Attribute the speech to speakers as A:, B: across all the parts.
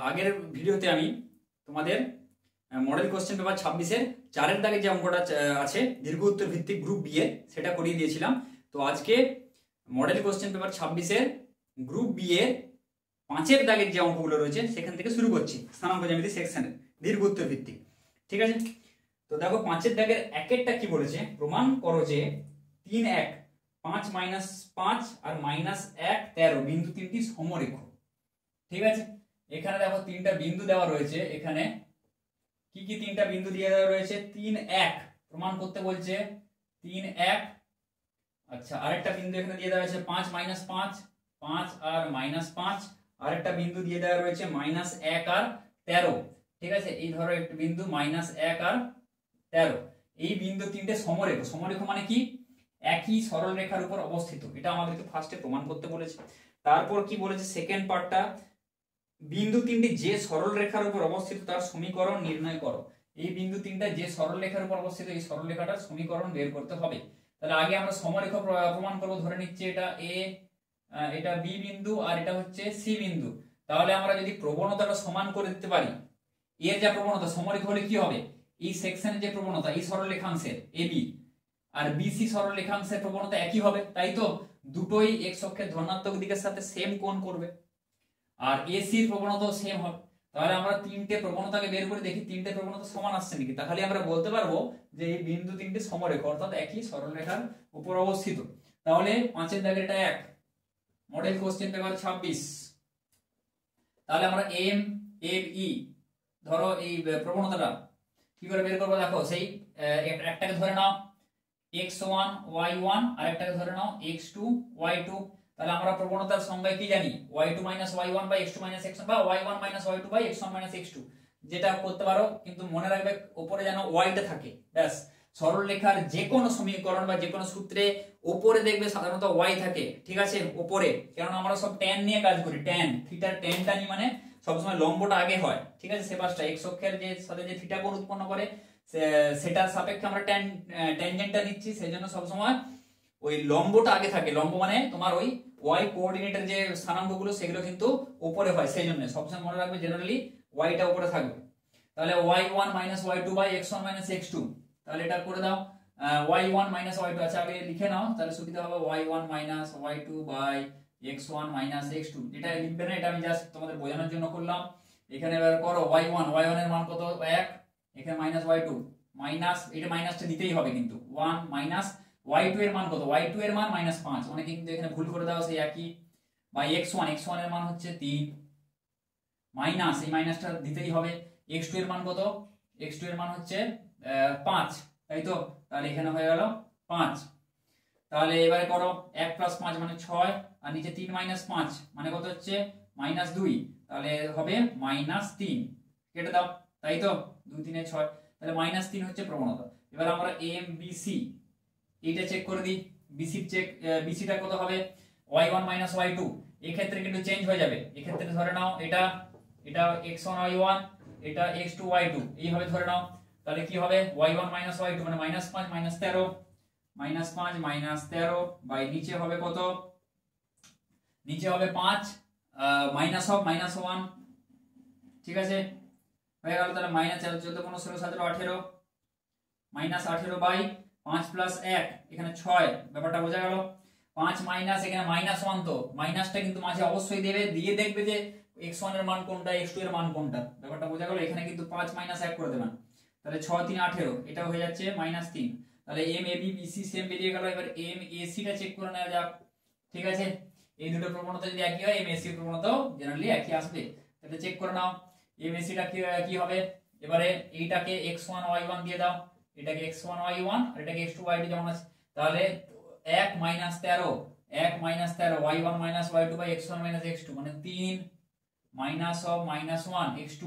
A: আগের ভিডিওতে আমি তোমাদের মডেল কোশ্চেন পেপার 26-এর 4-এর দাগে যে অঙ্কটা আছে দীর্ঘ উত্তর ভিত্তিক গ্রুপ বি এর সেটা করিয়ে দিয়েছিলাম। তো আজকে মডেল কোশ্চেন পেপার 26-এর গ্রুপ বি এর 5-এর দাগের যে অঙ্কগুলো রয়েছে সেখান থেকে শুরু করছি, স্থানাঙ্ক জ্যামিতি সেকশনের দীর্ঘ উত্তর ভিত্তিক। ঠিক আছে, তো দেখো 5-এর দাগের 1-এরটা কি বলেছে, প্রমাণ করো যে 3 1 5 - 5 আর -1 13 বিন্দু তিনটি সমরেখ। ঠিক আছে, এখানে দেখো তিনটা বিন্দু দেওয়া রয়েছে। এখানে কি কি তিনটা বিন্দু দিয়ে দেওয়া রয়েছে? 3 1 প্রমাণ করতে বলছে 3 1। আচ্ছা, আরেকটা বিন্দু এখানে দিয়ে দেওয়া আছে 5 - 5 5 আর -5। আরেকটা বিন্দু দিয়ে দেওয়া রয়েছে -1 আর 13। ঠিক আছে, এই ধরো একটা বিন্দু -1 আর 13। এই বিন্দু তিনটে সমরেখ। সমরেখ মানে কি? একই সরল রেখার উপর অবস্থিত। এটা আমাদেরকে ফার্স্টে প্রমাণ করতে বলেছে। তারপর কি বলেছে সেকেন্ড পার্টটা, বিন্দু তিনটি যে সরল রেখার উপর অবস্থিত তার সমীকরণ নির্ণয় করো। এই বিন্দু তিনটা যে সরল রেখার উপর অবস্থিত এই সরল রেখাটার সমীকরণ বের করতে হবে। তাহলে আগে আমরা সমরেখ প্রমাণ করব। ধরে নিচ্ছি এটা এ, এটা বি বিন্দু আর এটা হচ্ছে সি বিন্দু। তাহলে আমরা যদি প্রবণতাটা সমান করে দিতে পারি, এর যা প্রবণতা সমরেখ হলে কি হবে, এই সেকশনের যে প্রবণতা এই সরল রেখাংশের এবি আর বিসি সরল রেখাংশের প্রবণতা একই হবে, তাই তো? দুটোই এক্স অক্ষের ধনাত্মক দিকের সাথে সেম কোণ করবে আর এসির প্রবণতাও সেম হবে। তাহলে আমরা তিনটে প্রবণতাকে বের করে দেখি তিনটে প্রবণতা সমান আসছে নাকি। তাহলে আমরা বলতে পারবো যে এই বিন্দু তিনটে সমরেখ, অর্থাৎ একই সরল রেখার উপর অবস্থিত। তাহলে 5-এর দাগের এটা 1, মডেল কোশ্চেন পেপার 26। তাহলে আমরা এম এফ ই ধরো এই প্রবণতাটা কি করে বের করবো দেখো, সেই একটাকে ধরে নাও x1 y1 আর একটাকে ধরে নাও x2 y2। তাহলে আমরা প্রবণতার সংজ্ঞায় কি জানি, y2 - y1 by x2 - x1 বা y1 - y2 by x1 - x2। যেটা করতে পারো, কিন্তু মনে রাখবে উপরে যেন y টা থাকে। ব্যাস, সরল রেখার যে কোনো সমীকরণ বা যে কোনো সূত্রে উপরে দেখবে সাধারণত y থাকে। ঠিক আছে, উপরে, কারণ আমরা সব tan নিয়ে কাজ করি। tan থিটার tan টানি মানে সবসময় লম্বটা আগে হয়। ঠিক আছে, সে পাশটা x অক্ষের যে সাথে যে থিটা কোণ উৎপন্ন করে সেটার সাপেক্ষে আমরা ট্যানজেন্টটা নিচ্ছি, সেজন্য সবসময় ওই লম্বটা আগে থাকে। লম্ব মানে তোমার ওই y কোঅর্ডিনেটের যে স্থানাঙ্কগুলো সেগুলো কিন্তু উপরে হয়, সেই জন্য সবসময় মনে রাখবে জেনারেলি y টা উপরে থাকবে। তাহলে y1 - y2 by x1 - x2। তাহলে এটা করে দাও y1 - y2। আচ্ছা, আগে লিখে নাও তাহলে সুবিধা হবে। y1 - y2 by x1 - x2। এটা লিখবে না, এটা আমি জাস্ট তোমাদের বোঝানোর জন্য করলাম। এখানে এবার করো y1 এর মান কত? 1। এখানে -y2 মাইনাস, এটা মাইনাসটা দিতেই হবে কিন্তু 1 মাইনাস y2 এর মান কত? y2 এর মান -5। অনেকে কিন্তু এখানে ভুল করে দাও, সেই একই। বাই x1 এর মান হচ্ছে 3 মাইনাস, এই মাইনাসটা দিতেই হবে। x2 এর মান কত? x2 এর মান হচ্ছে 5, তাই তো? তাহলে এখানে হয়ে গেল 5। তাহলে এবারে করো 1 + 5 মানে 6 আর নিচে 3 - 5 মানে কত হচ্ছে? -2। তাহলে হবে -3। কেটে দাও, তাই তো? 2 3 6। তাহলে -3 হচ্ছে প্রবণতা। এবার আমরা এম বি সি এইটা চেক করে দিই। বিসিটা কত হবে? y1 - y2। এই ক্ষেত্রে কিন্তু চেঞ্জ হয়ে যাবে। এই ক্ষেত্রে ধরে নাও এটা x1 y1, এটা x2 y2, এইভাবে ধরে নাও। তাহলে কি হবে? y1 - y2 মানে -5 - 13 -5 - 13 বাই নিচে হবে কত? নিচে হবে 5 মাইনাস অফ -1। ঠিক আছে, হয়ে গেল। তাহলে -14 14 15 16 17 18 -18 বাই 5 + 1 এখানে 6। ব্যাপারটা বোঝা গেল? 5 মাইনাস, এখানে -1 তো মাইনাসটা কিন্তু মাঝে অবশ্যই দেবে, দিয়ে দেখবে যে x1 এর মান কোনটা x2 এর মান কোনটা। ব্যাপারটা বোঝা গেল? এখানে কিন্তু 5 - 1 করে দেবেন। তাহলে 6 3 18, এটা হয়ে যাচ্ছে -3। তাহলে M A B B C same বেরিয়ে গেল। এবার এম এ সি টা চেক করে নেওয়া যাক। ঠিক আছে, এই দুটো প্রবণতা যদি একই হয় এম এ সি এর প্রবণতাও জেনারেলি একই আসবে। তাহলে চেক করে নাও এম এ সি টা কি হবে। এবারে এইটাকে x1 y1 দিয়ে দাও, এটাকে x1 y1 আর এটাকে x2 y2 যেমন আছে। তাহলে 1 - 13 y1 - y2 by x1 - x2 মানে 3 মাইনাস অফ -1 x2।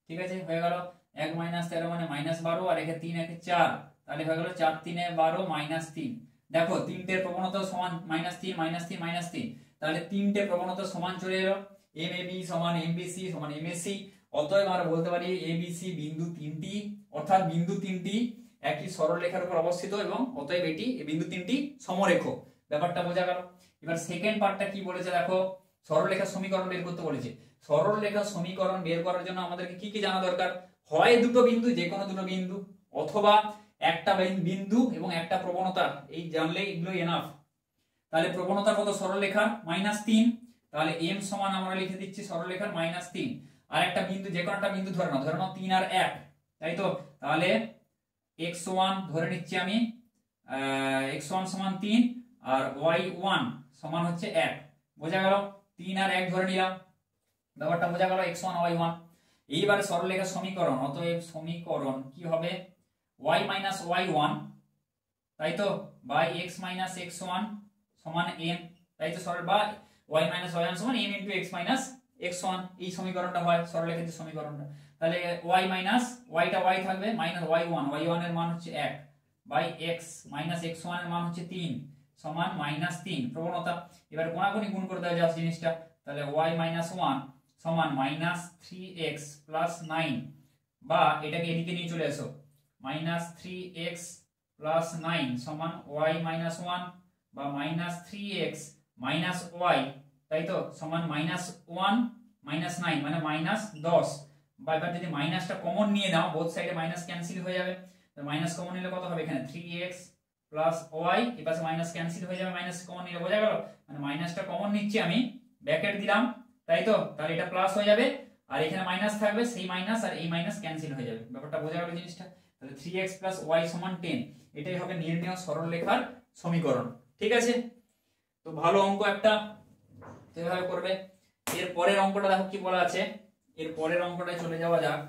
A: ঠিক আছে, হয়ে গেল। 1 - 13 মানে -12 আর এখানে 3 1 4। তাহলে হয়ে গেল 4 3 12 -3। দেখো তিনটের প্রবণতা সমান -3 -3 -3। তাহলে তিনটে প্রবণতা সমান চলে এলো। এম এ বি সমান এম বি সি সমান এম এ সি। অতএব আমরা বলতে পারি এ বি সি বিন্দু তিনটি, অর্থাৎ বিন্দু তিনটি একই সরল রেখার উপর অবস্থিত এবং অতএব এটি এই বিন্দু তিনটি সমরেখ। ব্যাপারটা বোঝা গেল? এবার সেকেন্ড পার্টটা কি বলেছে দেখো, সরলরেখার সমীকরণ বের করতে বলেছে। সরলরেখার সমীকরণ বের করার জন্য আমাদেরকে কি কি জানা দরকার? হয় দুটো বিন্দু, যে কোনো দুটো বিন্দু, অথবা একটা বিন্দু এবং একটা প্রবণতা। এই জানলেই এগুলো এনাফ। তাহলে প্রবণতা কত সরলরেখার? -3। তাহলে m সমান আমরা লিখে দিচ্ছি সরলরেখার -3। আর একটা বিন্দু, যে কোনো একটা বিন্দু ধরে নাও 3 আর 1, তাই তো? তাহলে x1 ধরে নিচ্ছি আমি, x1 সমান 3 আর y1 সমান হচ্ছে 1। বোঝা গেল? 3 আর 1 ধরে নিলাম, ব্যাপারটা বোঝা গেল, x1 y1। এইবারে সরলরেখার সমীকরণ, অতএব সমীকরণ কি হবে? y y1, তাই তো, বাই x x1 সমান m, তাই তো? সরল বা y y1 সমান m into x x1, এই সমীকরণটা হয় সরলরেখার যে সমীকরণটা। তাহলে y yটা y থাকবে, মাইনাস y1 এর মান হচ্ছে 1 বাই x x1 এর মান হচ্ছে 3 সমান -3 প্রবণতা। এবার কোণাকুণি গুণ করে দেওয়া যাচ্ছে জিনিসটা। তাহলে y 1 সমান -3x + 9, বা এটাকে এদিকে নিয়ে চলে আসো, -3x + 9 সমান y 1 বা -3x y, তাই তো, সমান -1 -9 মানে -10। বা এবার যদি মাইনাসটা কমন নিয়ে নাও, বোথ সাইডে মাইনাস ক্যান্সেল হয়ে যাবে। তো মাইনাস কমন নিলে কত হবে? এখানে 3x + y, এই পাশে মাইনাস ক্যান্সেল হয়ে যাবে, মাইনাস কমন নিলে। বোঝা গেল? মানে মাইনাসটা কমন নিচ্ছি আমি, ব্র্যাকেট দিলাম, তাই তো? তাহলে এটা প্লাস হয়ে যাবে, আর এখানে মাইনাস থাকবে, সেই মাইনাস আর এই মাইনাস ক্যান্সেল হয়ে যাবে। ব্যাপারটা বোঝা গেল জিনিসটা? তাহলে 3x + y সমান 10, এটাই হবে নির্ণেয় সরলরেখার সমীকরণ। ঠিক আছে? তো ভালো অঙ্ক একটা, এভাবে করবে। এর পরের অঙ্কটা দেখো কি বলা আছে। এর পরের অঙ্কটায় চলে যাওয়া যাক।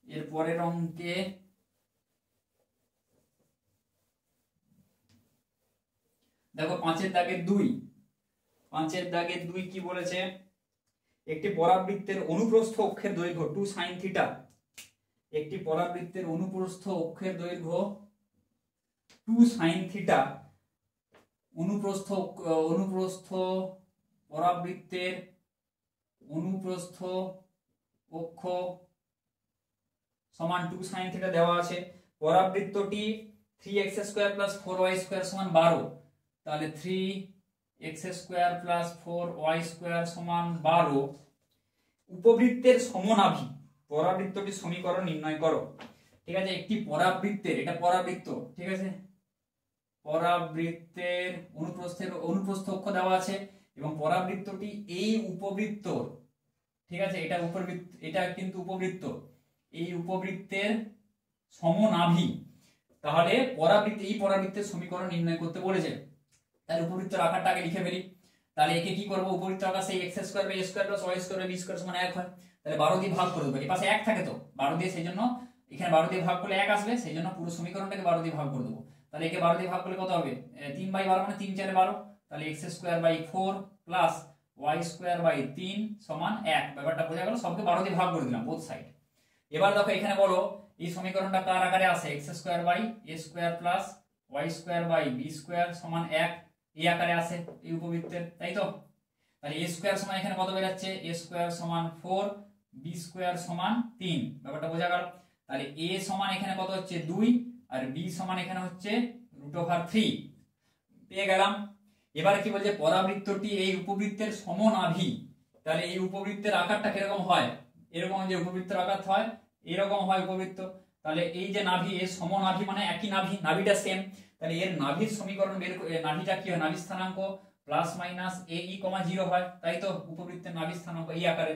A: এর পরের অঙ্কে দেখো 5-এর দাগের 2, 5-এর দাগের 2 কি বলেছে? একটি পরাবৃত্তের অনুপ্রস্থ অক্ষের দৈর্ঘ্য 2 sin θ, একটি পরাবৃত্তের অনুপ্রস্থ অক্ষের দৈর্ঘ্য 2 sin θ, অনুপ্রস্থ পরাবৃত্তের অনুপ্রস্থ অক্ষ সমান 2 sin θ দেওয়া আছে। পরাবৃত্তটি 3x² + 4y² সমান 12। তাহলে 3x² + 4y² সমান 12। উপবৃত্তের সমনাভি পরাবৃত্তটির সমীকরণ নির্ণয় করো। ঠিক আছে? একটি পরাবৃত্তের, এটা পরাবৃত্ত, ঠিক আছে, পরাবৃত্তের অনুপ্রস্থ অক্ষ দেওয়া আছে এবং পরাবৃত্তটি এই উপবৃত্ত, ঠিক আছে, এটা উপবৃত্ত, এটা কিন্তু উপবৃত্ত, এই উপবৃত্তের সমনাভি। তাহলে এই পরাবৃত্তের সমীকরণ নির্ণয় করতে বলেছে। তাহলে উপবৃত্তের আকারটা আগে লিখে ফেলি। তাহলে একে কি করব? উপবৃত্ত আকার সেই x² + a² + y² + b² সমান 1 হয়। তাহলে 12 দিয়ে ভাগ করে দেবো, এই পাশে 1 থাকে তো 12 দিয়ে, সেই জন্য এখানে 12 দিয়ে ভাগ করলে 1 আসবে, সেই জন্য পুরো সমীকরণটাকে 12 দিয়ে ভাগ করে দেবো। তাহলে একে 12 দিয়ে ভাগ করলে কত হবে? 3/12 মানে 3 4 12। তাহলে x² / 4 + y² / 3 সমান 1। ব্যাপারটা বোঝা গেল? সবকে 12 দিয়ে ভাগ করে দিলাম বোথ সাইড। এবার দেখো এখানে বলো এই সমীকরণটা কার আকারে আছে? x² / a² + y² / b² সমান 1, এই আকারে আছে এই উপবৃত্তের, তাই তো? তাহলে a² সমান এখানে কত বের হচ্ছে? a² সমান 4, b² সমান 3। ব্যাপারটা বোঝা গেল? তাহলে a সমান এখানে কত হচ্ছে? 2, আর b সমান এখানে হচ্ছে √3 পেয়ে গেলাম। এবারে কি বলছে? পরাবৃত্তটি এই উপবৃত্তের সমনাভি। তাহলে এই উপবৃত্তের আকারটা কিরকম হয়? এরকম যে উপবৃত্তের আকার হয়, এরকম হয় উপবৃত্ত। তাহলে এই যে নাভি, এর সমনাভি মানে একই নাভি, নাভিটা সেম। তাহলে এর নাভির সমীকরণ বের, নাভিটা কি হয়? নাভি স্থানাঙ্ক ± ae, 0 হয়, তাই তো? উপবৃত্তের নাভি স্থানাঙ্ক এই আকারে।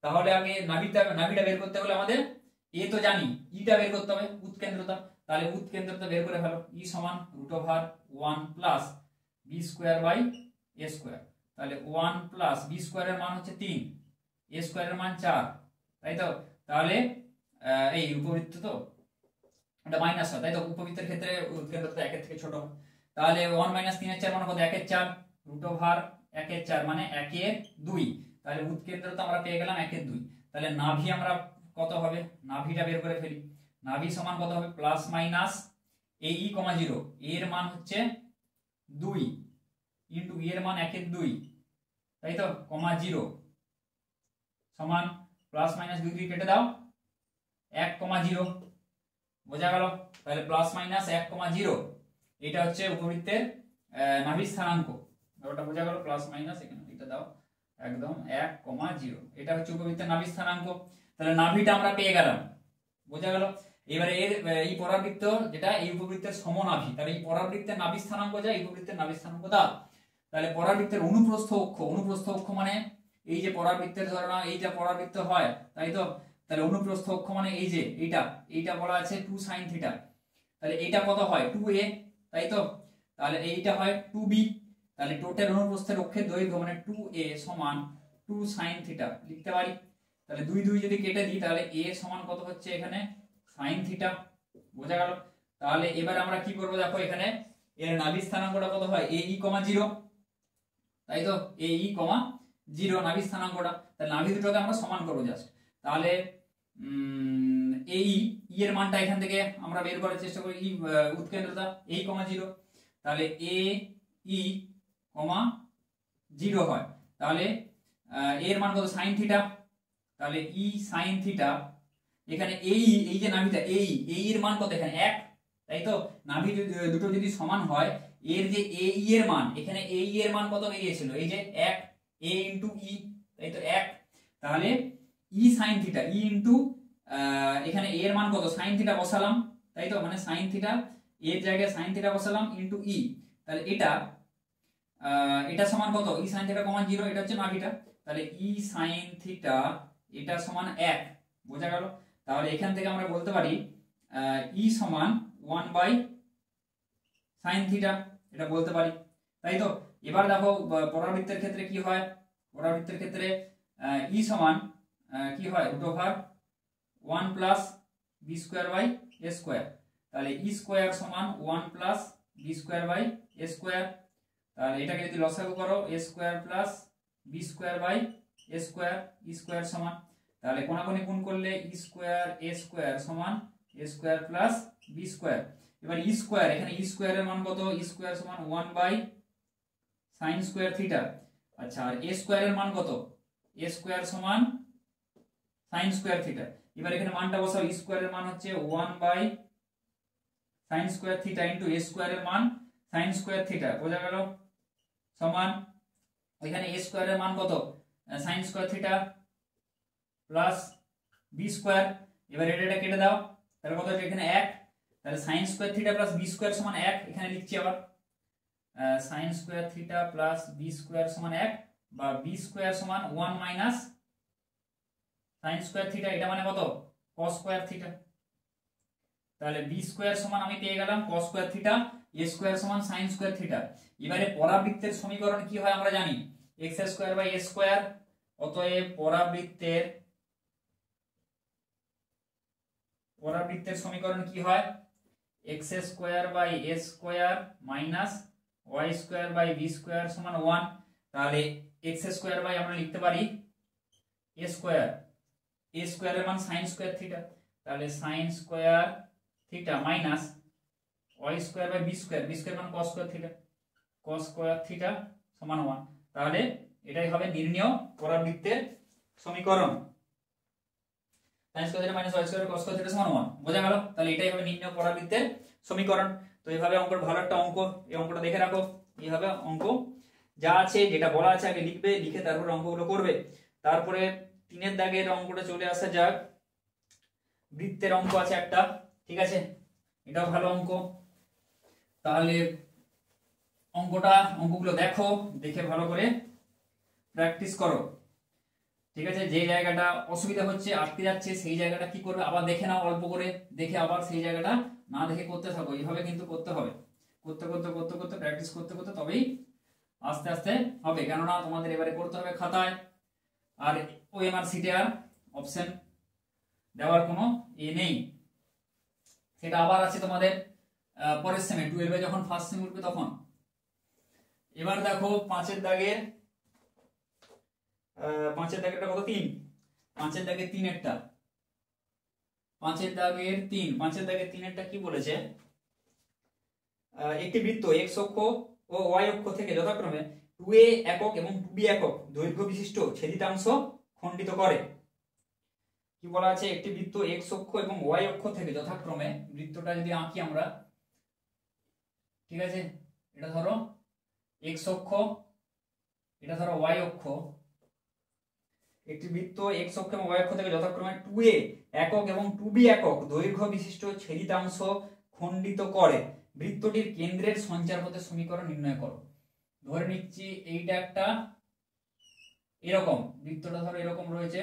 A: তাহলে আগে নাভিটা বের করতে হলে আমাদের এ তো জানি, ইটা বের করতে হবে, উৎকেন্দ্রতা। তাহলে উৎকেন্দ্রতা বের করে ফেলো, ই সমান √1 + b² / a²। তাহলে 1 + b² এর মান হচ্ছে 3, a² এর মান 4, তাই তো? তাহলে এই উপবৃত্ত তো এটা মাইনাস হয়, তাই তো? উপবৃত্তের ক্ষেত্রে উৎকেন্দ্রতা 1 এর থেকে ছোট হয়। তাহলে 1 - 3 এর 4 মানে কত? 1 এর 4, √1 এর 4 মানে 1 এর 2। তাহলে উৎকেন্দ্রতা আমরা পেয়ে গেলাম 1 এর 2। তাহলে নাভি আমরা কত হবে? নাভিটা বের করে ফেলি। নাভি সমান কত হবে? ± ae, 0, এর মান হচ্ছে 2 ইনটু এর মান 1 এর 2, তাই তো, 0 সমান ±2 দিয়ে কেটে দাও, 1, 0। বোঝা গেল? তাহলে প্লাস মাইনাস 1,0 এটা হচ্ছে উপবৃত্তের নাভির স্থানাঙ্ক। ব্যাপারটা বোঝা গেল? প্লাস মাইনাস এখানে এটা দাও একদম 1,0, এটা হচ্ছে উপবৃত্তের নাভির স্থানাঙ্ক। তাহলে নাভিটা আমরা পেয়ে গেলাম, বোঝা গেল? এবারে এর এই পরাবৃত্ত যেটা এই উপবৃত্তের সমনাভি, তাহলে এই পরাবৃত্তের নাভির স্থানাঙ্ক যা এই উপবৃত্তের নাভির স্থানাঙ্ক তা। তাহলে পরাবৃত্তের অনুপ্রস্থ অক্ষ মানে এই যে পরাবৃত্তের ধরনা এইটা পরাবৃত্ত হয়, তাই তো? তাহলে অনুপ্রস্থ অক্ষ মানে এই যে এইটা বলা আছে 2 sin θ। তাহলে এটা কত হয় 2a, তাই তো? তাহলে এইটা হয় 2b। তাহলে টোটাল অনুপ্রস্থের অক্ষের দৈর্ঘ্য মানে 2a সমান 2 sin θ লিখতে পারি। তাহলে 2 2 যদি কেটে দিই তাহলে a সমান কত হচ্ছে এখানে sin θ। বোঝা গেল? তাহলে এবার আমরা কি করব দেখো, এখানে এর নাভি স্থানাঙ্কটা কত হয় ae, 0, তাই তো? ae, 0 নাভি স্থানাঙ্কটা। তাহলে নাভি দুটোকে আমরা সমান করব জাস্ট। তাহলে ae এর মানটা এখান থেকে আমরা বের করার চেষ্টা করি, উৎকেন্দ্রতা ae, 0। তাহলে ae, 0 হয়। তাহলে এর মান কত sin θ। তাহলে e sin θ, এখানে এই যে নাভিটা এই এর মান কত এখানে 1, তাই তো? নাভি দুটো যদি সমান হয় এর যে ae এর মান, এখানে ae এর মান কত বেরিয়েছিল এই যে 1 a * e, তাই তো 1। তাহলে e sin θ এখানে a এর মান কত sin θ বসালাম, তাই তো? মানে sin θ এর জায়গায় sin θ বসালাম ইনটু e। তাহলে এটা সমান কত e sin θ, 0, এটা হচ্ছে নাভিটা। তাহলে e sin θ এটা সমান 1, বোঝা গেল? তাহলে এখান থেকে আমরা বলতে পারি e সমান 1/sin θ, এটা বলতে পারি, তাই তো? এবার দেখো পরাবৃত্তের ক্ষেত্রে কি হয়, পরাবৃত্তের ক্ষেত্রে e সমান কি হয় √1 + b²/a²। তাহলে e স্কয়ার সমান 1 + b²/a²। তাহলে এটাকে যদি লসাগু করো a² + b²/a², e স্কয়ার সমান, তাহলে কোণাকুণি গুণ করলে e² a² সমান a² + b²। এবার e স্কয়ার, এখানে e স্কয়ারের মান কত, e স্কয়ার সমান 1/sin² θ। আচ্ছা, আর a স্কয়ারের মান কত, a স্কয়ার সমান sin² θ। এবার এখানে মানটা বসাও, e স্কয়ারের মান হচ্ছে 1/sin² θ ইনটু a স্কয়ারের মান sin² θ, বোঝা গেল? সমান এখানে a স্কয়ারের মান কত sin² θ প্লাস b²। এবার এটা কেটে দাও, তাহলে কত হচ্ছে এখানে 1। তাহলে sin² θ প্লাস b² সমান 1, এখানে লিখছি আবার sin² θ প্লাস b² সমান 1 বা b² সমান 1 মাইনাস sin² θ, এটা মানে কত cos² θ। তাহলে b² সমান আমি পেয়ে গেলাম cos² θ, a² সমান sin² θ। এবারে পরাবৃত্তের সমীকরণ কি হয় আমরা জানি x²/a²। অতএব পরাবৃত্তের সমীকরণ কি হয় x²/a² মাইনাস y²/b² সমান 1। তাহলে x² আমরা লিখতে পারি a², a² এর মান sin² θ। তাহলে sin² θ মাইনাস y²/b², b² মান cos² θ, cos² θ সমান 1। তাহলে এটাই হবে নির্ণেয় পরাবৃত্তের সমীকরণ, sin² θ মাইনাস y² cos² θ সমান 1, বোঝা গেল? তাহলে এটাই হবে নির্ণেয় পরাবৃত্তের সমীকরণ। তো এইভাবে অঙ্কের ভালো একটা অঙ্ক, এই অঙ্কটা দেখে রাখো। এইভাবে অঙ্ক যা আছে যেটা বলা আছে আগে লিখবে, লিখে তারপরে অঙ্কগুলো করবে। তারপরে 3 দাগের অঙ্কটা চলে আসা যাক। বৃত্তের অঙ্ক আছে একটা, ঠিক আছে? এটাও ভালো অঙ্ক। তাহলে অঙ্কগুলো দেখো, দেখে ভালো করে প্র্যাকটিস করো, ঠিক আছে? যে জায়গাটা অসুবিধা হচ্ছে, আটকে যাচ্ছে, সেই জায়গাটা কি করবে আবার দেখে নাও, অল্প করে দেখে আবার সেই জায়গাটা না দেখে করতে থাকো। এইভাবে কিন্তু করতে হবে, করতে প্র্যাকটিস করতে তবেই আস্তে আস্তে হবে। কেননা তোমাদের এবারে করতে হবে খাতায়, আর ওএমআর শিটে আর অপশন দেওয়ার কোনো নেই, সেটা আবার আছে তোমাদের পরের সেমে 12 এ যখন ফার্স্ট সেম উঠবে তখন। এবার দেখো 5 দাগের দাগেরটা কত 3, 5 দাগের 3 একটা, 5 দাগের 3 একটা কি বলেছে, একটি বৃত্ত x অক্ষ ও y অক্ষ থেকে যথাক্রমে 2a একক এবং 2b একক দৈর্ঘ্য বিশিষ্ট ছেদিতাংশ খণ্ডিত করে। কি বলা আছে, একটি বৃত্ত x অক্ষ এবং y অক্ষ থেকে যথাক্রমে, বৃত্তটা যদি আঁকি আমরা, ঠিক আছে, এটা ধরো x অক্ষ, এটা ধরো y অক্ষ, একটি বৃত্ত x অক্ষ এবং y অক্ষ থেকে যথাক্রমে 2a একক এবং 2b একক দৈর্ঘ্য বিশিষ্ট ছেদিতাংশ খণ্ডিত করে বৃত্তটির কেন্দ্রের সঞ্চারপথের সমীকরণ নির্ণয় করো। ধরে নিচ্ছি এইটা একটা এরকম বৃত্তটা ধরো এরকম রয়েছে,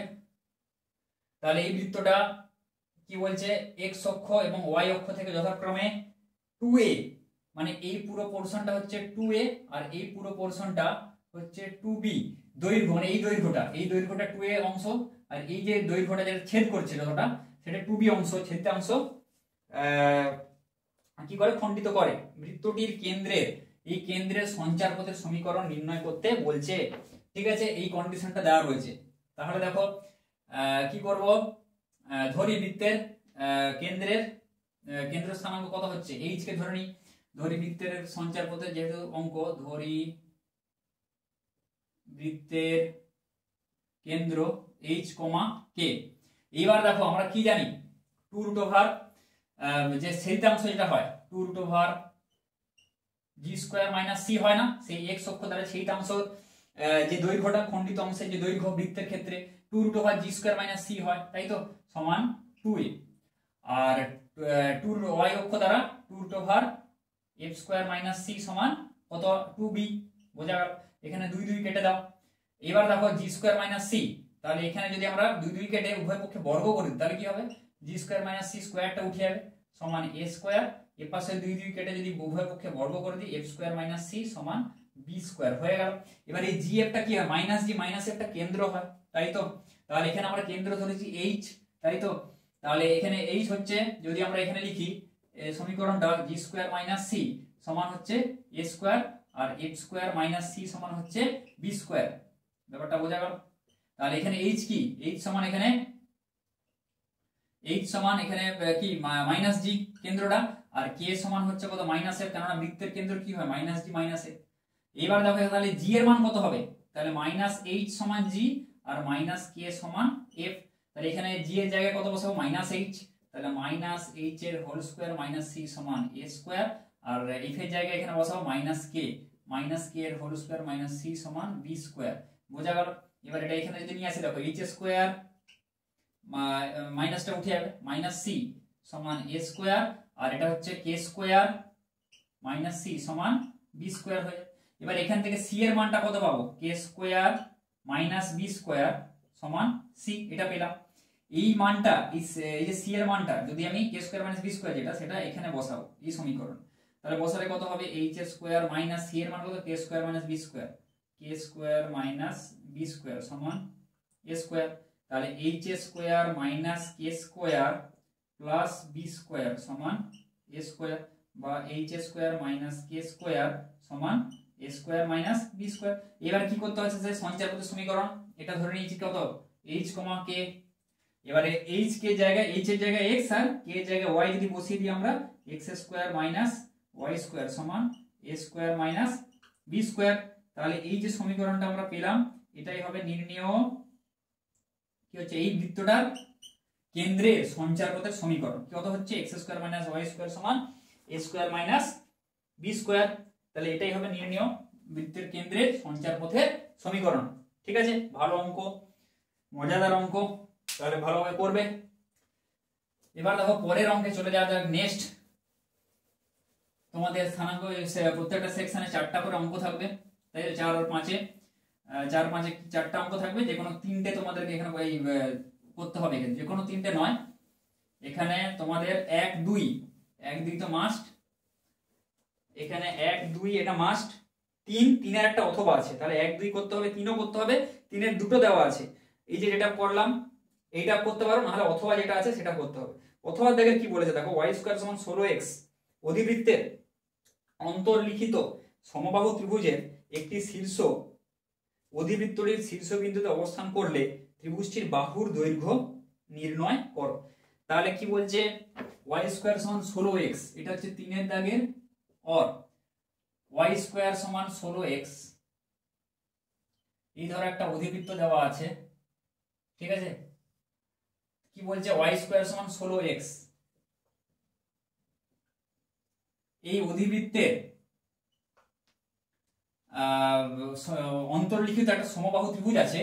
A: তাহলে এই বৃত্তটা কি বলছে, x অক্ষ এবং y অক্ষ থেকে যথাক্রমে 2a, মানে এই পুরো পোরশনটা হচ্ছে 2a আর এই পুরো পোরশনটা হচ্ছে 2b দৈর্ঘ্য, মানে এই দৈর্ঘ্যটা 2a অংশ, আর এই যে দৈর্ঘ্যটা যেটা ছেদ করছে যতটা সেটা 2b অংশ, ছেদিতাংশ কি করে, খণ্ডিত করে বৃত্তটির এই কেন্দ্রের সঞ্চারপথের সমীকরণ নির্ণয় করতে বলছে। ঠিক আছে, এই কন্ডিশনটা দেওয়া রয়েছে। তাহলে দেখো কি করব, ধরি বৃত্তের কেন্দ্র স্থানাঙ্ক কত হচ্ছে, h কে ধরে নিই, ধরি বৃত্তের সঞ্চারপথে যেহেতু অঙ্ক, ধরি বৃত্তের কেন্দ্র h, k। এবার দেখো আমরা কি জানি, 2√, যে ছেদিতাংশ যেটা হয় 2√, g² - c হয় না, সেই x অক্ষ দ্বারা ছেদিতাংশ যে দৈর্ঘ্যটা খণ্ডিত অংশের যে দৈর্ঘ্য বৃত্তের ক্ষেত্রে 2√, g² - c হয়, তাই তো, সমান 2a। আর 2y অক্ষ দ্বারা 2√, f² - c সমান কত, 2b। বোঝা গেল, এখানে 2 2 কেটে দাও। এবার দেখো g² - c, তাহলে এখানে যদি আমরা 2 2 কেটে উভয় পক্ষে বর্গ করি তাহলে কি হবে, g² - c স্কয়ারটা উঠে যাবে, সমান a², এর পাশে 2 2 কেটে যদি উভয় পক্ষে বর্গ করে দিই f² - c সমান b² হয়ে গেল। এবার এই gf টা কি হয়, -g - f টা কেন্দ্র হয়, তাই তো, তাহলে এখানে আমরা কেন্দ্র ধরেছি h, তাই তো, তাহলে এখানে h হচ্ছে, যদি আমরা এখানে লিখি সমীকরণটা, g² - c সমান হচ্ছে a² আর f² - c সমান হচ্ছে b²। ব্যাপারটা বোঝা গেল। তাহলে এখানে h কি, h সমান এখানে কি -g কেন্দ্রটা, আর k সমান হচ্ছে কত, -f, কেননা বৃত্তের কেন্দ্র কি হয়, -g - f। এবার দেখো তাহলে g এর মান কত হবে, তাহলে -h সমান g আর -k সমান f। তাহলে এখানে g এর জায়গায় কত বসাবো, -h, তাহলে -h এর হোল স্কয়ার - c সমান a², আর f এর জায়গায় এখানে বসাবো -k এর হোল স্কয়ার - c সমান b²। বোঝা গেল। এবার এটা এখানে যদি নিয়ে আসি, দেখো h² মাইনাসটা উঠে যাবে, -c সমান a², আর এটা হচ্ছে k² - c সমান b² হয়ে। এবার এখান থেকে c এর মানটা কত পাবো, k² - b² সমান c, এটা পেলাম। এই মানটা, এই যে c এর মানটা যদি আমি k² - b² যেটা, সেটা এখানে বসাবো এই সমীকরণ, তাহলে বসালে কত হবে, h² - c এর মান কত, k² - b², k² - b² সমান a²। তাহলে h² - k² প্লাস b² সমান a² বা h² - k² সমান a² - b²। এবার কি করতে হচ্ছে, যে সঞ্চারপথের সমীকরণ, এটা ধরে নিয়েছি কত, h, k। এবারে h কে জায়গায়, h এর জায়গায় x আর k এর জায়গায় y যদি বসিয়ে দিই আমরা, x² - y² সমান a² - b²। তাহলে এই যে সমীকরণটা আমরা পেলাম, এটাই হবে নির্ণেয় কি হচ্ছে, এই বৃত্তটার কেন্দ্রের সঞ্চারপথের সমীকরণ। কত হচ্ছে, x² - y² সমান a² - b²। তাহলে এটাই হবে নির্ণেয় বৃত্তের কেন্দ্রের সঞ্চারপথের সমীকরণ। ঠিক আছে, ভালো অঙ্ক, মজাদার অঙ্ক, তাহলে ভালোভাবে করবে। এবার দেখো পরের অঙ্কে চলে যাওয়া যাক। নেক্সট তোমাদের স্থানাঙ্ক, প্রত্যেকটা সেকশনে 4টা করে অঙ্ক থাকবে, তাই 4 আর 5-এ 4টা অঙ্ক থাকবে, যে কোনো 3টে তোমাদেরকে এখানে করতে হবে, যে কোনো 3টে নয়, এখানে তোমাদের 1 2 তো মাস্ট, এখানে 1 2 এটা মাস্ট, 3 এর একটা অথবা আছে, তাহলে 1 2 করতে হবে, 3ও করতে হবে, 3-এর দুটো দেওয়া আছে, এই যে যেটা করলাম এইটা করতে পারো, নাহলে অথবা যেটা আছে সেটা করতে হবে। অথবা দেখে কি বলেছে দেখো, y² সমান 16x অধিবৃত্তের অন্তর্লিখিত সমবাহু ত্রিভুজের একটি শীর্ষ অধিবৃত্তটির শীর্ষবিন্দুতে অবস্থান করলে ত্রিভুজটির বাহুর দৈর্ঘ্য নির্ণয় করো। তাহলে কি বলছে, y² সমান 16x, এটা হচ্ছে 3-এর দাগের অর, y² সমান 16x, এই ধরো একটা অধিবৃত্ত দেওয়া আছে, ঠিক আছে, কি বলছে ওয়াই স্কোয়ার সমান 16x। এই অধিবৃত্তের অন্তর্লিখিত একটা সমবাহু ত্রিভুজ আছে,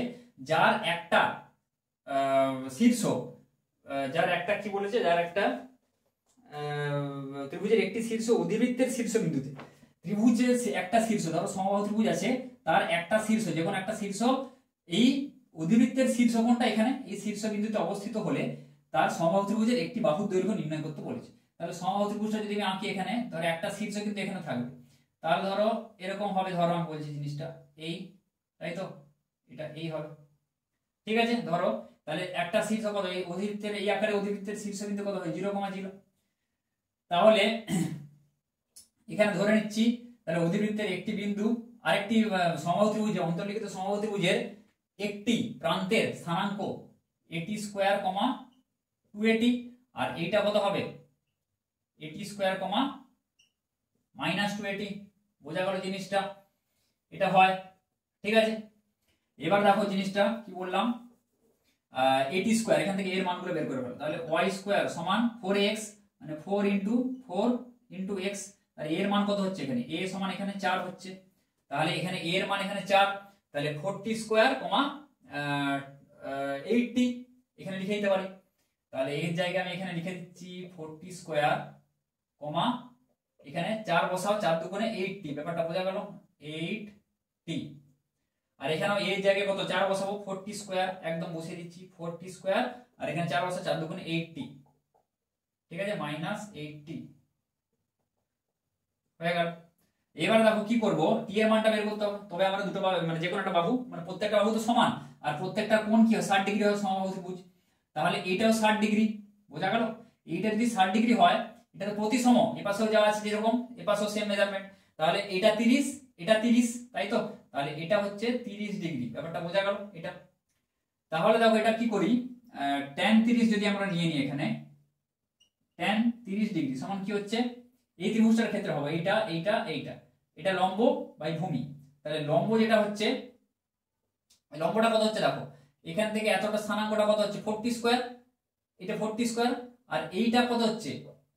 A: যার একটা শীর্ষ, যার একটা কি বলেছে, যার একটা ত্রিভুজের একটি শীর্ষ অধিবৃত্তের শীর্ষবিন্দুতে, ত্রিভুজের একটা শীর্ষ, ধরো সমবাহু ত্রিভুজ আছে, তার একটা শীর্ষ, যে কোনো একটা শীর্ষ এই অধিবৃত্তের শীর্ষ কোণটা এখানে এই শীর্ষবিন্দুতে অবস্থিত হলে তার সমবাহু ত্রিভুজের একটি বাহুর দৈর্ঘ্য নির্ণয় করতে বলেছে। তাহলে সমবাহু ত্রিভুজটা যদি আমি আঁকি এখানে, ধরো একটা শীর্ষ কিন্তু এখানে থাকবে, তাহলে ধরো এরকম হবে, ধরো আমি বলছি জিনিসটা এই, তাই তো, এটা এই হবে, ঠিক আছে। ধরো তাহলে একটা শীর্ষ কত, এই অধিবৃত্তের এই আকারে অধিবৃত্তের শীর্ষবিন্দু কত হয় 0,0। তাহলে এখানে ধরে নিচ্ছি তাহলে অধিবৃত্তের একটি বিন্দু আরেকটি সমবাহু ত্রিভুজে, অন্তর্লিখিত সমবাহু ত্রিভুজের একটি প্রান্তের স্থানাঙ্ক এটি স্কয়ার কমা 280, আর এইটা কত হবে এটি স্কয়ার কমা -280। বোঝা গেল জিনিসটা, এটা হয়, ঠিক আছে। এবার দেখো জিনিসটা কি বললাম, এটি স্কয়ার, এখান থেকে এর মানগুলো বের করে ফেলো। তাহলে ওয়াই স্কয়ার সমান 4x, মানে 4 × 4 × x, আর এর মান কত হচ্ছে এখানে, a সমান এখানে 4 হচ্ছে, তাহলে এখানে a এর মান এখানে 4, তাহলে 40 স্কয়ার কমা 80 এখানে লিখে দিতে পারি। তাহলে এর জায়গায় আমি এখানে লিখে দিচ্ছি 40 স্কয়ার কমা এখানে 4 বসাও, 4 দুগুণে 80, ব্যাপারটা বোঝা গেল 80। আর এখানেও এর জায়গায় কত 4 বসাবো, 40 স্কয়ার একদম বসিয়ে দিচ্ছি 40 স্কয়ার, আর এখানে 4 বসাও, 4 দুগুণে 80, ঠিক আছে, -80 হয়ে গেল। এবার দেখো কি করব, টি এর মানটা বের করতে হবে, তবে আমরা দুটো মানে যে কোনো একটা বাহু, মানে প্রত্যেকটা বাহু তো সমান, আর প্রত্যেকটা কোণ কি হয় 60 ডিগ্রি হয় সমবাহু ত্রিভুজ, তাহলে এটাও 60 ডিগ্রি, বোঝা গেল। এইটা যদি 60 ডিগ্রি হয়, এটা তো প্রতিসম, এপাশেও যা আছে যেরকম এপাশেও সেম মেজারমেন্ট, তাহলে এটা 30 এটা 30, তাই তো, তাহলে এটা হচ্ছে 30 ডিগ্রি, ব্যাপারটা বোঝা গেল এটা। তাহলে দেখো এটা কি করি, tan 30 যদি আমরা নিয়ে নিই এখানে, tan 30 ডিগ্রি সমান কি হচ্ছে, এই ত্রিভুজটার ক্ষেত্রে হবে এইটা এইটা এইটা, এটা লম্ব বাই ভূমি, তাহলে লম্ব যেটা হচ্ছে, লম্বটা কত হচ্ছে দেখো, এখান থেকে এতটা স্থানাঙ্কটা কত হচ্ছে 40 স্কয়ার, এটা 40 স্কয়ার, আর এইটা কত হচ্ছে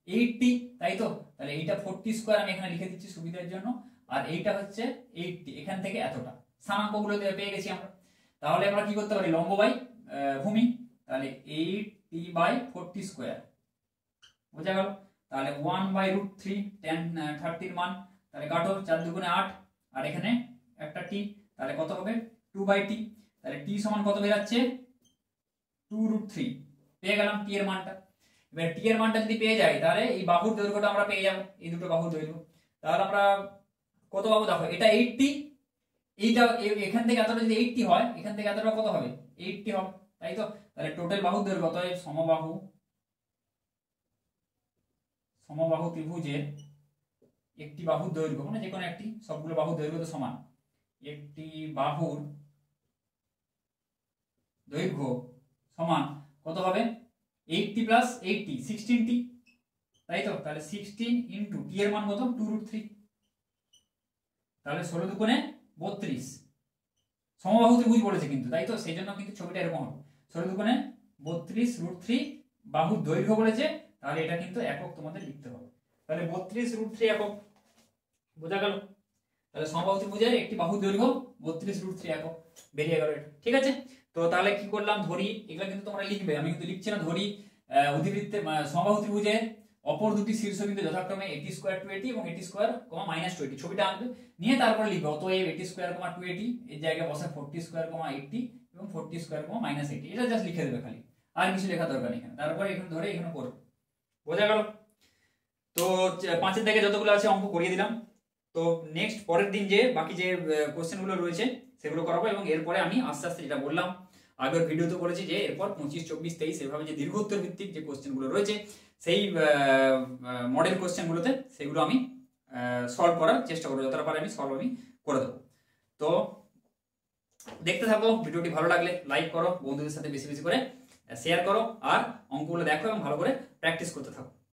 A: 80, তাই তো, তাহলে এইটা 40 স্কয়ার আমি এখানে লিখে দিচ্ছি সুবিধার জন্য, আর এইটা হচ্ছে 80, এখান থেকে এতটা স্থানাঙ্কগুলো পেয়ে গেছি আমরা। তাহলে আমরা কি করতে পারি, লম্ব বাই ভূমি, তাহলে 80/40 স্কয়ার, বোঝা গেল। তাহলে 1/√3 tan 30 মান, তাহলে কাটো 4 দুগুণে 8, আর এখানে একটা t, তাহলে কত হবে 2/t, তাহলে t সমান কত বের যাচ্ছে 2√3, পেয়ে গেলাম t এর মানটা। এবার t এর মানটা যদি পেয়ে যাই, তাহলে এই বাহুর দৈর্ঘ্যটা আমরা পেয়ে যাব, এই দুটো বাহুর দৈর্ঘ্য। তাহলে আমরা কত পাবো দেখো, এটা 80, এইটা এখান থেকে এতটা যদি 80 হয়, এখান থেকে এতটা কত হবে 80 হবে, তাই তো, তাহলে টোটাল বাহুর দৈর্ঘ্য, অতএব সমবাহু ত্রিভুজের একটি বাহুর দৈর্ঘ্য, মানে যে কোনো একটি, সবগুলো বাহুর দৈর্ঘ্য তো সমান, একটি বাহুর দৈর্ঘ্য সমান কত হবে 80 + 80 16t, তাই তো, তাহলে 16 × t এর মান কত 2√3, তাহলে 16 দুগুণে 32, সমবাহু ত্রিভুজ বলেছে কিন্তু, তাই তো, সেই জন্য কিন্তু ছবিটা এরকম হবে, 16 দুগুণে 32√3 বাহুর দৈর্ঘ্য বলেছে, তাহলে এটা কিন্তু একক তোমাদের লিখতে হবে, তাহলে 32√3 একক, বোঝা গেল। তাহলে সমবাহু ত্রিভুজের একটি বাহুর দৈর্ঘ্য 32√3 একক বেরিয়ে গেল এটা, ঠিক আছে। তো তাহলে কি করলাম, ধরি, এগুলো কিন্তু তোমরা লিখবে, আমি কিন্তু লিখছি না, ধরি অধিবৃত্তের সমবাহু ত্রিভুজের অপর দুটি শীর্ষবিন্দু যথাক্রমে এটি স্কয়ার 280 এবং এটি স্কয়ার -280, ছবিটা আঁকবে, নিয়ে তারপরে লিখবে অতএব এটি স্কয়ার 280 এর জায়গায় বসে 40 স্কয়ার 80 এবং 40 স্কয়ার -80, এটা জাস্ট লিখে দেবে খালি, আর কিছু লেখা দরকার নেই এখানে, তারপরে এখানে ধরে এখানে করবে, বোঝা গেল। তো 5 এর দাগে যতগুলো আছে অঙ্ক করিয়ে দিলাম। তো নেক্সট পরের দিন যে বাকি যে কোশ্চেনগুলো রয়েছে সেগুলো করাবো, এবং এরপরে আমি আস্তে আস্তে যেটা বললাম আগের ভিডিওতে বলেছি যে এরপর 25, 24, 23 এভাবে যে দীর্ঘ উত্তর ভিত্তিক যে কোশ্চেনগুলো রয়েছে সেই মডেল কোশ্চেনগুলোতে সেগুলো আমি সলভ করার চেষ্টা করবো, যতটা পারে আমি সলভ আমি করে দেবো। তো দেখতে থাকো, ভিডিওটি ভালো লাগলে লাইক করো, বন্ধুদের সাথে বেশি বেশি করে শেয়ার করো, আর অঙ্কগুলো দেখো এবং ভালো করে প্র্যাকটিস করতে থাকো।